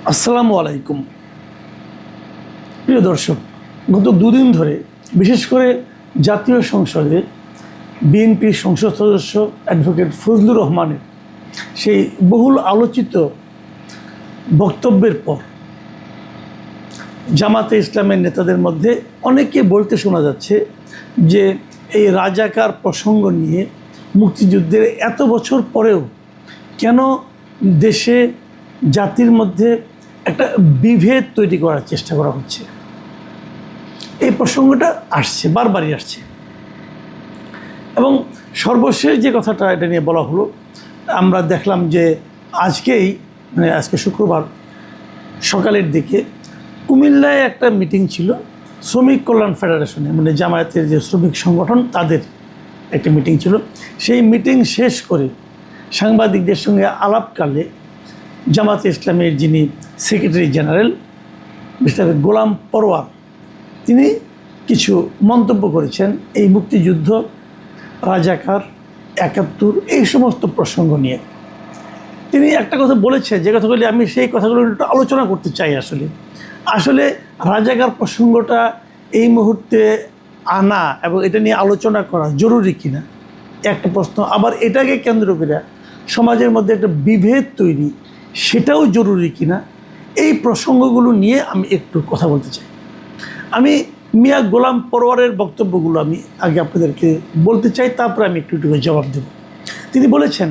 আসসালামু আলাইকুম। প্রিয় দর্শক, গত দুদিন ধরে বিশেষ করে জাতীয় সংসদে বিএনপির সংসদ সদস্য অ্যাডভোকেট ফজলুর রহমানের সেই বহুল আলোচিত বক্তব্যের পর জামাতে ইসলামের নেতাদের মধ্যে অনেকে বলতে শোনা যাচ্ছে যে এই রাজাকার প্রসঙ্গ নিয়ে মুক্তিযুদ্ধের এত বছর পরেও কেন দেশে জাতির মধ্যে একটা বিভেদ তৈরি করার চেষ্টা করা হচ্ছে। এই প্রসঙ্গটা আসছে, বারবারই আসছে। এবং সর্বশেষ যে কথাটা এটা নিয়ে বলা হলো, আমরা দেখলাম যে আজকে শুক্রবার সকালের দিকে কুমিল্লায় একটা মিটিং ছিল শ্রমিক কল্যাণ ফেডারেশনে, মানে জামায়াতের যে শ্রমিক সংগঠন তাদের একটা মিটিং ছিল। সেই মিটিং শেষ করে সাংবাদিকদের সঙ্গে আলাপকালে জামাতে ইসলামের যিনি সেক্রেটারি জেনারেল মিস্টার গোলাম পরোয়ার, তিনি কিছু মন্তব্য করেছেন এই মুক্তিযুদ্ধ, রাজাকার, ৭১ এই সমস্ত প্রসঙ্গ নিয়ে। তিনি একটা কথা বলেছেন, যে কথাগুলি আমি সেই কথাগুলো একটু আলোচনা করতে চাই। আসলে রাজাকার প্রসঙ্গটা এই মুহূর্তে আনা এবং এটা নিয়ে আলোচনা করা জরুরি কিনা একটা প্রশ্ন। আবার এটাকে কেন্দ্র করে সমাজের মধ্যে একটা বিভেদ তৈরি, সেটাও জরুরি কিনা, এই প্রসঙ্গগুলো নিয়ে আমি একটু কথা বলতে চাই। আমি মিয়া গোলাম পরোয়ারের বক্তব্যগুলো আমি আগে আপনাদেরকে বলতে চাই, তারপরে আমি একটু জবাব দেব। তিনি বলেছেন,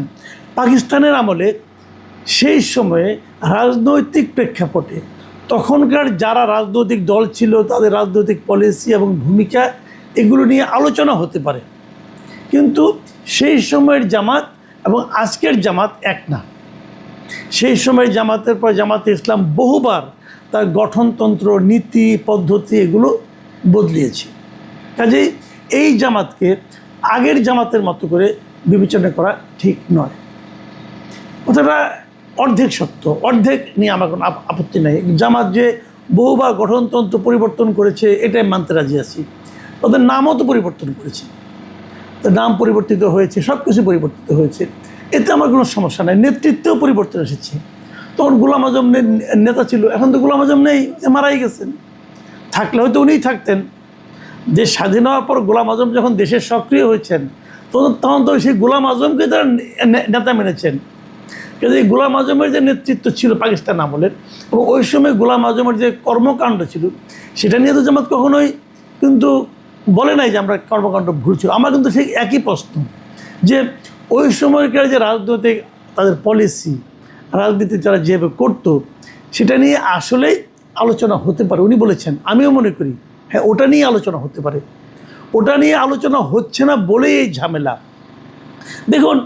পাকিস্তানের আমলে সেই সময়ে রাজনৈতিক প্রেক্ষাপটে তখনকার যারা রাজনৈতিক দল ছিল তাদের রাজনৈতিক পলিসি এবং ভূমিকা এগুলো নিয়ে আলোচনা হতে পারে, কিন্তু সেই সময়ের জামাত এবং আজকের জামাত এক না। সেই সময়ের জামাতের পর জামাতে ইসলাম বহুবার তার গঠনতন্ত্র, নীতি, পদ্ধতি এগুলো বদলিয়েছে। কাজেই এই জামাতকে আগের জামাতের মতো করে বিবেচনা করা ঠিক নয়। কথাটা অর্ধেক সত্য, অর্ধেক নিয়ে আমার কোনো আপত্তি নেই। জামাত যে বহুবার গঠনতন্ত্র পরিবর্তন করেছে এটাই মানতে রাজি আছি। তাদের নামও তো পরিবর্তন করেছে, তার নাম পরিবর্তিত হয়েছে, সব কিছু পরিবর্তিত হয়েছে, এতে আমার কোনো সমস্যা নেই। নেতৃত্বেও পরিবর্তন এসেছে। তখন গোলাম আজম নেতা ছিল, এখন তো গোলাম আজম নেই, মারাই গেছেন। থাকলে হয়তো উনিই থাকতেন। দেশ স্বাধীন হওয়ার পর গোলাম আজম যখন দেশে সক্রিয় হয়েছেন তখন তো সেই গোলাম আজমকে তারা নেতা মেনেছেন। কিন্তু এই গোলাম আজমের যে নেতৃত্ব ছিল পাকিস্তান আমলের, এবং ওই সময় গোলাম আজমের যে কর্মকাণ্ড ছিল সেটা নিয়ে তো জামাত কখনোই কিন্তু বলে নাই যে আমরা কর্মকাণ্ড ভুল ছিল। আমার কিন্তু সেই একই প্রশ্ন যে ওই সময়কার যে রাজনৈতিক তাদের পলিসি, রাজনীতি যারা যেভাবে করতো সেটা নিয়ে আসলেই আলোচনা হতে পারে। উনি বলেছেন, আমিও মনে করি হ্যাঁ ওটা নিয়ে আলোচনা হতে পারে। ওটা নিয়ে আলোচনা হচ্ছে না বলেই এই ঝামেলা। দেখুন,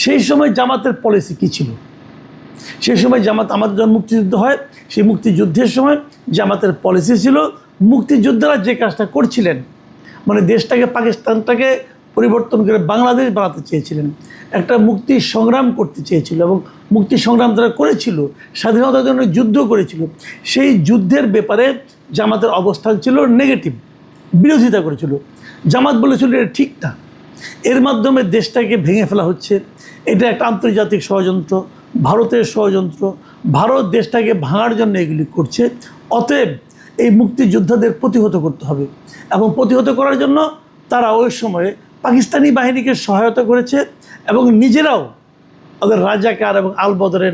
সেই সময় জামাতের পলিসি কী ছিল? সেই সময় জামাত, আমাদের যখন মুক্তিযুদ্ধ হয় সেই মুক্তিযুদ্ধের সময় জামাতের পলিসি ছিল, মুক্তিযোদ্ধারা যে কাজটা করছিলেন, মানে দেশটাকে, পাকিস্তানটাকে পরিবর্তন করে বাংলাদেশ বানাতে চেয়েছিলেন, একটা মুক্তি সংগ্রাম করতে চেয়েছিল এবং মুক্তি সংগ্রাম তারা করেছিল, স্বাধীনতার জন্য যুদ্ধ করেছিল। সেই যুদ্ধের ব্যাপারে জামাতের অবস্থান ছিল নেগেটিভ, বিরোধিতা করেছিল। জামাত বলেছিল এটা ঠিক না, এর মাধ্যমে দেশটাকে ভেঙে ফেলা হচ্ছে, এটা একটা আন্তর্জাতিক ষড়যন্ত্র, ভারতের ষড়যন্ত্র, ভারত দেশটাকে ভাঙার জন্য এগুলি করছে। অতএব এই মুক্তিযোদ্ধাদের প্রতিহত করতে হবে, এবং প্রতিহত করার জন্য তারা ওই সময়ে পাকিস্তানি বাহিনীকে সহায়তা করেছে এবং নিজেরাও তাদের রাজাকার এবং আল বদরের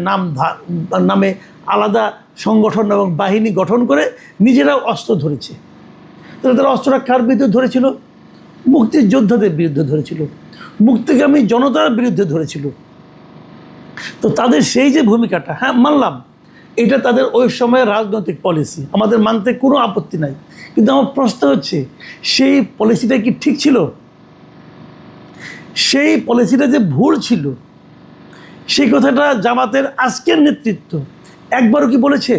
নামে আলাদা সংগঠন এবং বাহিনী গঠন করে নিজেরাও অস্ত্র ধরেছে। তারা অস্ত্রটা কার বিরুদ্ধে ধরেছিল? মুক্তিযোদ্ধাদের বিরুদ্ধে ধরেছিল, মুক্তিগামী জনতার বিরুদ্ধে ধরেছিল। তো তাদের সেই যে ভূমিকাটা, হ্যাঁ মানলাম এটা তাদের ওই সময়ের রাজনৈতিক পলিসি, আমাদের মানতে কোনো আপত্তি নাই। কিন্তু আমার প্রশ্ন হচ্ছে, সেই পলিসিটা কি ঠিক ছিল? সেই পলিসিটা যে ভুল ছিল সেই কথাটা জামাতের আজকের নেতৃত্ব একবারও কি বলেছে?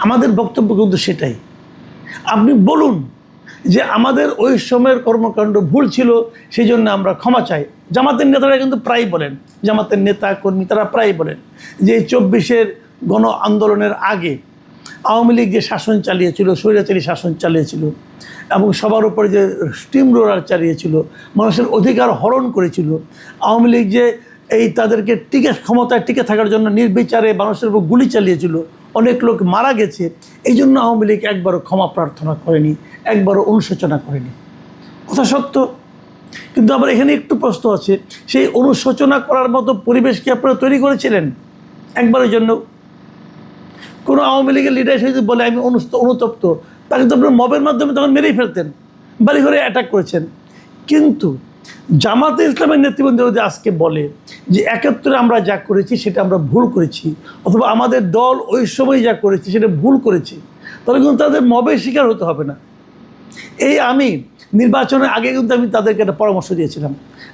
আমাদের বক্তব্য কিন্তু সেটাই। আপনি বলুন যে আমাদের ওই সময়ের কর্মকাণ্ড ভুল ছিল, সেই জন্য আমরা ক্ষমা চাই। জামাতের নেতারা কিন্তু প্রায় বলেন, জামাতের নেতা কর্মী তারা প্রায় বলেন যে ২৪-এর গণ আন্দোলনের আগে আওয়ামী লীগ যে শাসন চালিয়েছিল, স্বৈরাচারী শাসন চালিয়েছিল এবং সবার উপরে যে স্টিম রোলার চালিয়েছিল, মানুষের অধিকার হরণ করেছিল, আওয়ামী লীগ যে এই তাদেরকে ক্ষমতায় টিকে থাকার জন্য নির্বিচারে মানুষের উপর গুলি চালিয়েছিল, অনেক লোক মারা গেছে, এই জন্য আওয়ামী লীগ একবারও ক্ষমা প্রার্থনা করেনি, একবারও অনুশোচনা করেনি। কথা সত্য। কিন্তু আবার এখানে একটু প্রশ্ন আছে, সেই অনুশোচনা করার মতো পরিবেশ কি আপনারা তৈরি করেছিলেন একবারের জন্য? কোনো আওয়ামী লীগের লিডার হিসেবে বলে আমি অনুতপ্ত, তাকে তো আপনার মবের মাধ্যমে তখন মেরেই ফেলতেন, বাড়ি ঘরে অ্যাটাক করেছেন। কিন্তু জামাতে ইসলামের নেতৃবৃন্দ যদি আজকে বলে যে ৭১ আমরা যা করেছি সেটা আমরা ভুল করেছি, অথবা আমাদের দল ওই সময় যা করেছে সেটা ভুল করেছে, তাহলে কিন্তু তাদের মবের শিকার হতে হবে না। এই আমি নির্বাচনের আগে কিন্তু আমি তাদেরকে একটা পরামর্শ দিয়েছিলাম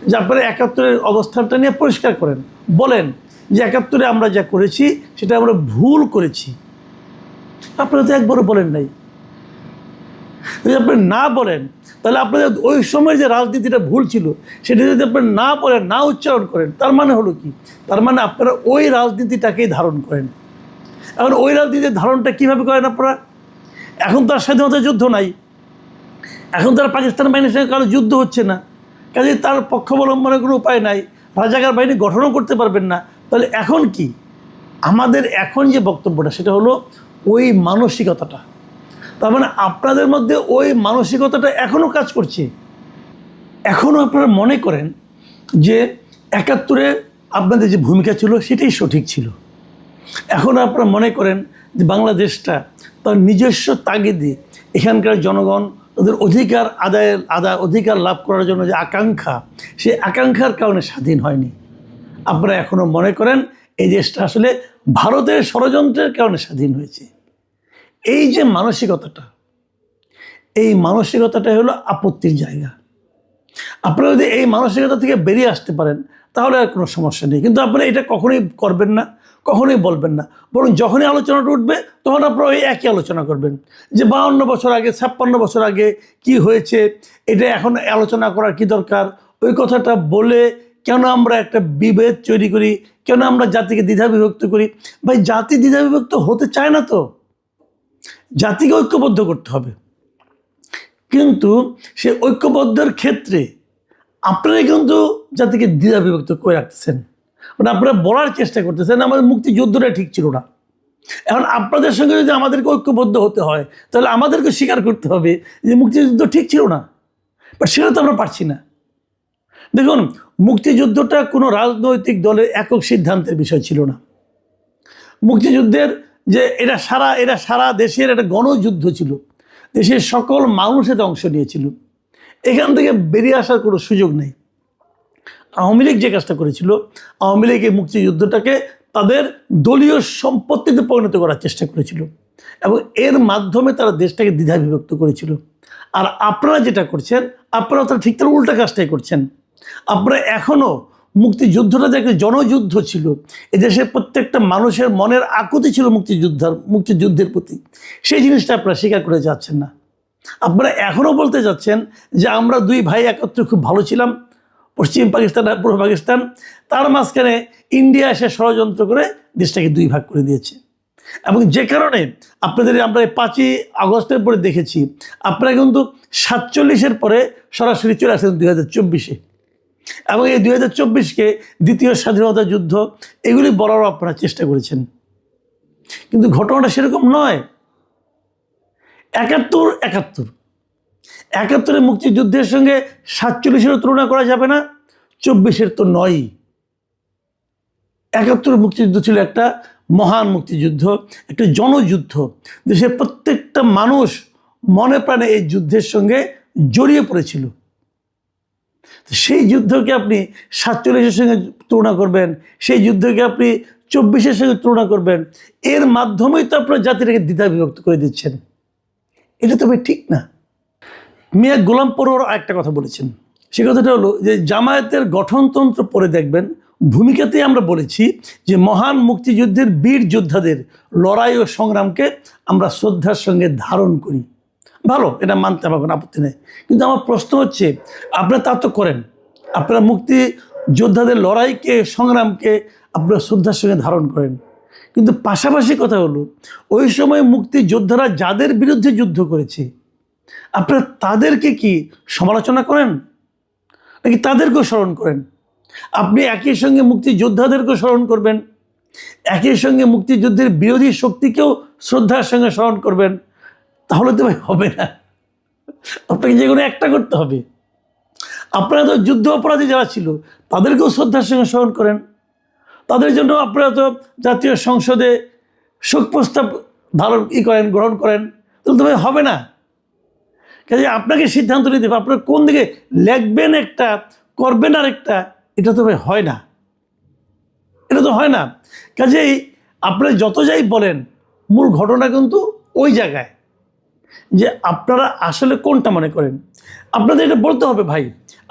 যে আপনারা ৭১ অবস্থানটা নিয়ে পরিষ্কার করেন, বলেন যে ৭১ আমরা যা করেছি সেটা আমরা ভুল করেছি। আপনারা তো একবারও বলেন নাই। যদি আপনি না বলেন, তাহলে আপনাদের ওই সময় যে রাজনীতিটা ভুল ছিল সেটা যদি আপনি না বলেন, না উচ্চারণ করেন, তার মানে হলো কি? তার মানে আপনারা ওই রাজনীতিটাকেই ধারণ করেন। এখন ওই রাজনীতির ধারণটা কীভাবে করেন আপনারা? এখন তো আর স্বাধীনতা যুদ্ধ নাই, এখন তার পাকিস্তান বাহিনীর সঙ্গে কারো যুদ্ধ হচ্ছে না, কাজে তার পক্ষ অবলম্বনের কোনো উপায় নাই, রাজাকার বাহিনী গঠনও করতে পারবেন না। তাহলে এখন কি আমাদের এখন যে বক্তব্যটা, সেটা হলো ওই মানসিকতাটা। তার মানে আপনাদের মধ্যে ওই মানসিকতাটা এখনও কাজ করছে। এখনও আপনারা মনে করেন যে ৭১ আপনাদের যে ভূমিকা ছিল সেটাই সঠিক ছিল। এখনও আপনারা মনে করেন যে বাংলাদেশটা তার নিজস্ব তাগিদে এখানকার জনগণ তাদের অধিকার লাভ করার জন্য যে আকাঙ্ক্ষা, সেই আকাঙ্ক্ষার কারণে স্বাধীন হয়নি। আপনারা এখনও মনে করেন এই দেশটা আসলে ভারতের ষড়যন্ত্রের কারণে স্বাধীন হয়েছে। এই যে মানসিকতাটা, এই মানসিকতাটাই হলো আপত্তির জায়গা। আপনারা যদি এই মানসিকতা থেকে বেরিয়ে আসতে পারেন তাহলে আর কোনো সমস্যা নেই। কিন্তু আপনারা এটা কখনোই করবেন না, কখনোই বলবেন না। বরং যখনই আলোচনাটা উঠবে তখন আপনারা ওই একই আলোচনা করবেন যে ৫২ বছর আগে, ৫৬ বছর আগে কি হয়েছে, এটা এখন আলোচনা করার কি দরকার? ওই কথাটা বলে কেন আমরা একটা বিভেদ তৈরি করি, কেন আমরা জাতিকে দ্বিধাবিভক্ত করি? ভাই, জাতি দ্বিধাবিভক্ত হতে চায় না তো, জাতিকে ঐক্যবদ্ধ করতে হবে। কিন্তু সে ঐক্যবদ্ধের ক্ষেত্রে আপনারাই কিন্তু জাতিকে দ্বিধাবিভক্ত করে রাখতেছেন। মানে আপনারা বলার চেষ্টা করতেছেন আমাদের মুক্তিযুদ্ধটা ঠিক ছিল না। এখন আপনাদের সঙ্গে যদি আমাদেরকে ঐক্যবদ্ধ হতে হয় তাহলে আমাদেরকে স্বীকার করতে হবে যে মুক্তিযুদ্ধ ঠিক ছিল না, বাট সেটা তো আমরা পারছি না। দেখুন, মুক্তিযুদ্ধটা কোনো রাজনৈতিক দলের একক সিদ্ধান্তের বিষয় ছিল না। মুক্তিযুদ্ধের যে এটা সারা দেশের একটা গণযুদ্ধ ছিল, দেশের সকল মানুষ এতে অংশ নিয়েছিল। এখান থেকে বেরিয়ে আসার কোনো সুযোগ নেই। আওয়ামী লীগ যে কাজটা করেছিল, আওয়ামী লীগ এই মুক্তিযুদ্ধটাকে তাদের দলীয় সম্পত্তিতে পরিণত করার চেষ্টা করেছিল এবং এর মাধ্যমে তারা দেশটাকে দ্বিধাবিভক্ত করেছিল। আর আপনারা যেটা করছেন, আপনারা তারা ঠিক তার উল্টা কাজটাই করছেন। আপনারা এখনও মুক্তিযুদ্ধটা যে একটা জনযুদ্ধ ছিল, এদেশের প্রত্যেকটা মানুষের মনের আকুতি ছিল মুক্তিযুদ্ধের প্রতি, সেই জিনিসটা আপনারা স্বীকার করে যাচ্ছেন না। আপনারা এখনও বলতে যাচ্ছেন যে আমরা দুই ভাই একত্রে খুব ভালো ছিলাম, পশ্চিম পাকিস্তান আর পূর্ব পাকিস্তান, তার মাঝখানে ইন্ডিয়া এসে ষড়যন্ত্র করে দেশটাকে দুই ভাগ করে দিয়েছে। এবং যে কারণে আপনাদের আমরা ৫ই আগস্টের পরে দেখেছি আপনারা কিন্তু ৪৭-এর পরে সরাসরি চলে আসেন ২০২৪-এ, এবং এই ২০২৪-কে দ্বিতীয় স্বাধীনতা যুদ্ধ এগুলি বলারও আপনারা চেষ্টা করেছেন। কিন্তু ঘটনাটা সেরকম নয়। ৭১-৭১ মুক্তিযুদ্ধের সঙ্গে ৪৭-এরও তুলনা করা যাবে না, ২৪-এর তো নয়ই। ৭১ মুক্তিযুদ্ধ ছিল একটা মহান মুক্তিযুদ্ধ, একটা জনযুদ্ধ। দেশের প্রত্যেকটা মানুষ মনে প্রাণে এই যুদ্ধের সঙ্গে জড়িয়ে পড়েছিল। সেই যুদ্ধকে আপনি ৪৭-এর সঙ্গে তুলনা করবেন, সেই যুদ্ধকে আপনি ২৪-এর সঙ্গে তুলনা করবেন, এর মাধ্যমেই তো আপনার জাতিটাকে দ্বিধাবিভক্ত করে দিচ্ছেন। এটা তো ভাই ঠিক না। মিয়া গোলাম পরোয়ার একটা কথা বলেছেন, সে কথাটা হলো যে জামায়াতের গঠনতন্ত্র পড়ে দেখবেন, ভূমিকাতেই আমরা বলেছি যে মহান মুক্তিযুদ্ধের বীর যোদ্ধাদের লড়াই ও সংগ্রামকে আমরা শ্রদ্ধার সঙ্গে ধারণ করি। ভালো, এটা মানতে আমার কোনো আপত্তি নেই। কিন্তু আমার প্রশ্ন হচ্ছে, আপনারা তা তো করেন, আপনারা মুক্তি যোদ্ধাদের লড়াইকে, সংগ্রামকে আপনারা শ্রদ্ধার সঙ্গে ধারণ করেন। কিন্তু পাশাপাশি কথা হলো, ওই সময় মুক্তিযোদ্ধারা যাদের বিরুদ্ধে যুদ্ধ করেছে আপনারা তাদেরকে কি সমালোচনা করেন নাকি তাদেরকেও স্মরণ করেন? আপনি একই সঙ্গে মুক্তিযোদ্ধাদেরকেও স্মরণ করবেন, একই সঙ্গে মুক্তিযুদ্ধের বিরোধী শক্তিকেও শ্রদ্ধার সঙ্গে স্মরণ করবেন, তাহলে তো ভাই হবে না। আপনাকে যে কোনো একটা করতে হবে। আপনারা তো যুদ্ধ অপরাধী যারা ছিল তাদেরকেও শ্রদ্ধার সঙ্গে স্মরণ করেন, তাদের জন্য আপনারা তো জাতীয় সংসদে শোক প্রস্তাব গ্রহণ করেন, তাহলে তো ভাই হবে না। কাজে আপনাকে সিদ্ধান্ত নিতে হবে আপনার কোন দিকে লেখবেন একটা, করবেন আর একটা, এটা তো ভাই হয় না, এটা তো হয় না। কাজেই আপনারা যত যাই বলেন, মূল ঘটনা কিন্তু ওই জায়গায় যে আপনারা আসলে কোনটা মনে করেন। আপনাদের এটা বলতে হবে ভাই।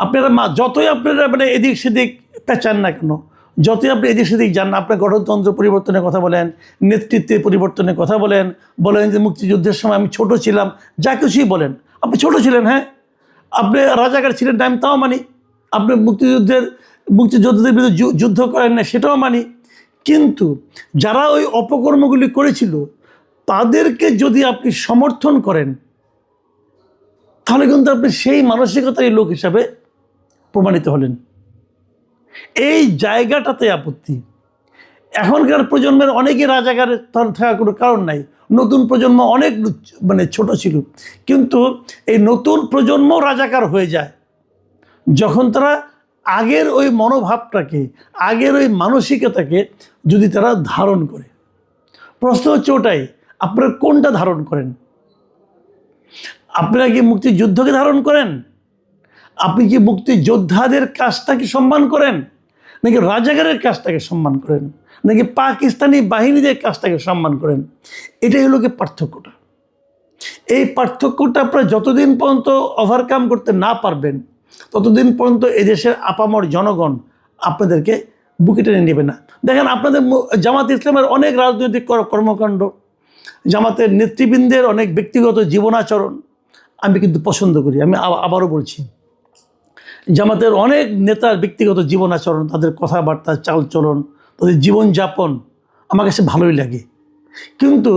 আপনারা যতই আপনারা মানে এদিক সেদিক পেঁচান না কেন, যতই আপনি এদিক সেদিক যান না, আপনার গঠনতন্ত্র পরিবর্তনের কথা বলেন, নেতৃত্বের পরিবর্তনের কথা বলেন, বলেন যে মুক্তিযুদ্ধের সময় আমি ছোট ছিলাম, যা কিছুই বলেন। আপনি ছোট ছিলেন, হ্যাঁ, আপনি রাজাকার ছিলেন, আমি তাও মানি। আপনি মুক্তিযোদ্ধাদের বিরুদ্ধে যুদ্ধ করেন না, সেটাও মানি। কিন্তু যারা ওই অপকর্মগুলি করেছিল তাদেরকে যদি আপনি সমর্থন করেন, তাহলে কিন্তু আপনি সেই মানসিকতারই লোক হিসাবে প্রমাণিত হলেন। এই জায়গাটাতে আপত্তি। এখনকার প্রজন্মের অনেকে রাজাকার থাকার কোনো কারণ নাই, নতুন প্রজন্ম অনেক মানে ছোট ছিল, কিন্তু এই নতুন প্রজন্ম রাজাকার হয়ে যায় যখন তারা আগের ওই মনোভাবটাকে, আগের ওই মানসিকতাকে যদি তারা ধারণ করে। প্রশ্ন হচ্ছে ওটাই, আপনারা কোনটা ধারণ করেন? আপনারা কি মুক্তিযুদ্ধকে ধারণ করেন? আপনি কি মুক্তিযোদ্ধাদের কাজটাকে সম্মান করেন, নাকি রাজাকারের কাজটাকে সম্মান করেন, নাকি পাকিস্তানি বাহিনীদের কাজটাকে সম্মান করেন? এটাই হলো কি পার্থক্যটা। এই পার্থক্যটা আপনারা যতদিন পর্যন্ত ওভারকাম করতে না পারবেন, ততদিন পর্যন্ত এদেশের আপামর জনগণ আপনাদেরকে বুকে টেনে নেবে না। দেখেন, আপনাদের জামাত ইসলামের অনেক রাজনৈতিক কর্মকাণ্ড, জামাতের নেতৃবৃন্দের অনেক ব্যক্তিগত জীবনাচরণ আমি কিন্তু পছন্দ করি। আমি আবারও বলছি, জামাতের অনেক নেতার ব্যক্তিগত জীবনাচরণ, তাদের কথাবার্তা, চালচলন, তাদের জীবনযাপন আমার কাছে ভালোই লাগে। কিন্তু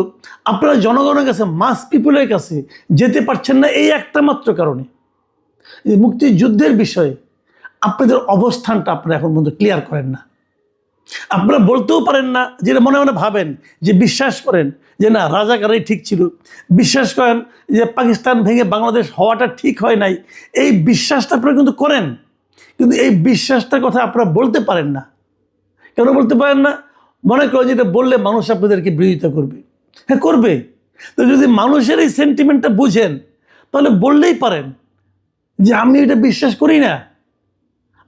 আপনারা জনগণের কাছে, মাস পিপুলের কাছে যেতে পারছেন না এই একটা মাত্র কারণে, যে মুক্তিযুদ্ধের বিষয়ে আপনাদের অবস্থানটা আপনারা এখন পর্যন্ত ক্লিয়ার করেন না। আপনারা বলতেও পারেন না, যেটা মনে মনে ভাবেন, যে বিশ্বাস করেন যে না, রাজাকারই ঠিক ছিল, বিশ্বাস করেন যে পাকিস্তান ভেঙে বাংলাদেশ হওয়াটা ঠিক হয় নাই, এই বিশ্বাসটা আপনারা কিন্তু করেন, কিন্তু এই বিশ্বাসটার কথা আপনারা বলতে পারেন না। কেন বলতে পারেন না? মনে করেন যেটা বললে মানুষ আপনাদেরকে বিরোধিতা করবে। হ্যাঁ, করবে। তো যদি মানুষের এই সেন্টিমেন্টটা বুঝেন, তাহলে বললেই পারেন যে আমি এটা বিশ্বাস করি না।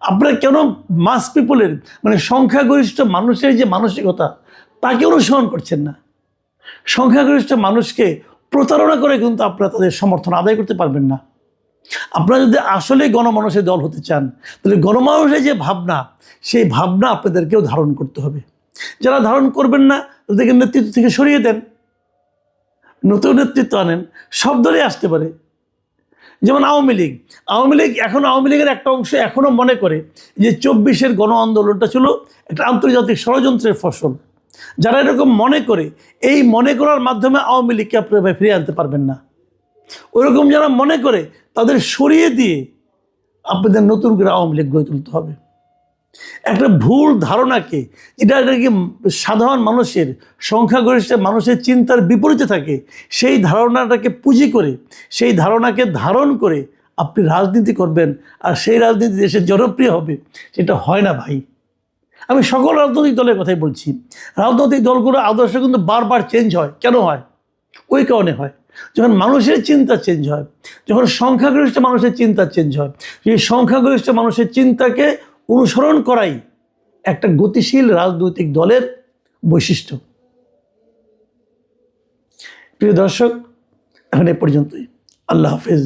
আপনারা কেন মাস পিপলের, মানে সংখ্যাগরিষ্ঠ মানুষের যে মানসিকতা, তাকে অনুসরণ করছেন না? সংখ্যাগরিষ্ঠ মানুষকে প্রতারণা করে কিন্তু আপনারা তাদের সমর্থন আদায় করতে পারবেন না। আপনারা যদি আসলে গণমানুষের দল হতে চান, তাহলে গণমানুষের যে ভাবনা, সেই ভাবনা আপনাদেরকেও ধারণ করতে হবে। যারা ধারণ করবেন না, তাদেরকে নেতৃত্ব থেকে সরিয়ে দেন, নতুন নেতৃত্ব আনেন। সব দলই আসতে পারে। যেমন আওয়ামী লীগ, এখন আওয়ামী লীগের একটা অংশ এখনও মনে করে যে 24-এর গণ আন্দোলনটা ছিল একটা আন্তর্জাতিক ষড়যন্ত্রের ফসল। যারা এরকম মনে করে, এই মনে করার মাধ্যমে আওয়ামী লীগকে আপনারা ফিরিয়ে আনতে পারবেন না। ওইরকম যারা মনে করে, তাদের সরিয়ে দিয়ে আপনাদের নতুন করে আওয়ামী লীগ গড়ে তুলতে হবে। একটা ভুল ধারণাকে, এটা কি সাধারণ মানুষের, সংখ্যাগরিষ্ঠ মানুষের চিন্তার বিপরীতে থাকে, সেই ধারণাটাকে পুঁজি করে, সেই ধারণাকে ধারণ করে আপনি রাজনীতি করবেন, আর সেই রাজনীতি দেশের জনপ্রিয় হবে, সেটা হয় না ভাই। আমি সকল রাজনৈতিক দলের কথাই বলছি। রাজনৈতিক দলগুলোর আদর্শ কিন্তু বারবার চেঞ্জ হয়। কেন হয়? ওই কারণে হয়, যখন মানুষের চিন্তা চেঞ্জ হয়, যখন সংখ্যাগরিষ্ঠ মানুষের চিন্তা চেঞ্জ হয়, সেই সংখ্যাগরিষ্ঠ মানুষের চিন্তাকে অনুসরণ করাই একটা গতিশীল রাজনৈতিক দলের বৈশিষ্ট্য। প্রিয় দর্শক, এখন এ পর্যন্তই। আল্লাহ হাফেজ।